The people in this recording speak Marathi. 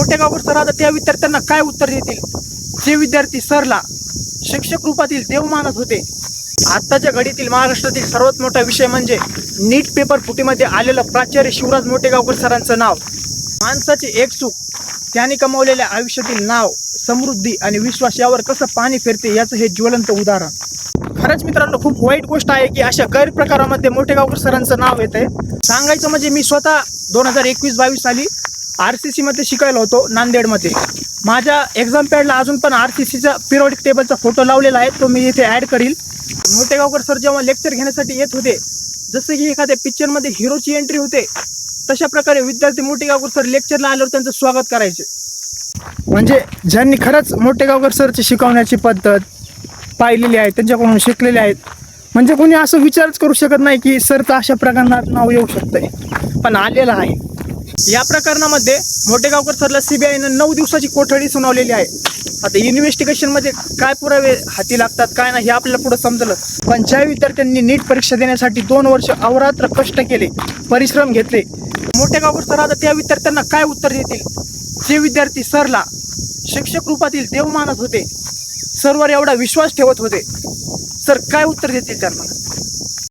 मोठेगावकर सर आता त्या विद्यार्थ्यांना काय उत्तर देतील, जे विद्यार्थी सरला शिक्षक रूपातील देव मानत होते. आत्ताच्या घडीतील महाराष्ट्रातील सर्वात मोठा विषय म्हणजे नीट पेपर फुटीमध्ये आलेलं प्राचार्य शिवराज मोठेगावकर सरांचं नाव. माणसाची एक चूक त्यांनी कमावलेल्या आयुष्यातील नाव, समृद्धी आणि विश्वास यावर कसं पाणी फिरते याचं हे ज्वलंत उदाहरण. खरंच मित्रांनो, खूप वाईट गोष्ट आहे की अशा गैरप्रकारामध्ये मोठेगावकर सरांचं नाव येत आहे. सांगायचं म्हणजे मी स्वतः 2021-22 साली RCC मध्ये शिकायला होतो नांदेडमध्ये. माझ्या एक्झाम पॅडला अजून पण RCCचा पिरियडिक टेबलचा फोटो लावलेला आहे, तो मी इथे ॲड करील. मोठेगावकर सर जेव्हा लेक्चर घेण्यासाठी येत होते, जसं की एखाद्या पिक्चरमध्ये हिरोची एंट्री होते, तशा प्रकारे विद्यार्थी मोठेगावकर सर लेक्चरला आल्यावर त्यांचं स्वागत करायचे. म्हणजे ज्यांनी खरंच मोठेगावकर सरची शिकवण्याची पद्धत पाहिलेली आहे, त्यांच्याकडून शिकलेले आहेत, म्हणजे कोणी असं विचारच करू शकत नाही की सरचं अशा प्रकरणात नाव येऊ शकतंय, पण आलेलं आहे. या प्रकरणामध्ये मोठेगावकर सरला CBIनं 9 दिवसाची कोठडी सुनावलेली आहे. आता इन्व्हेस्टिगेशनमध्ये काय पुरावे हाती लागतात काय नाही हे आपल्याला पुढे समजलं. पण ज्या विद्यार्थ्यांनी नीट परीक्षा देण्यासाठी 2 वर्ष अहोरात्र कष्ट केले, परिश्रम घेतले, मोठेगावकर सर आता त्या विद्यार्थ्यांना काय उत्तर देतील, जे विद्यार्थी सरला शिक्षक रूपातील देव मानत होते, सरवर एवढा विश्वास ठेवत होते, सर काय उत्तर देतील त्यांना.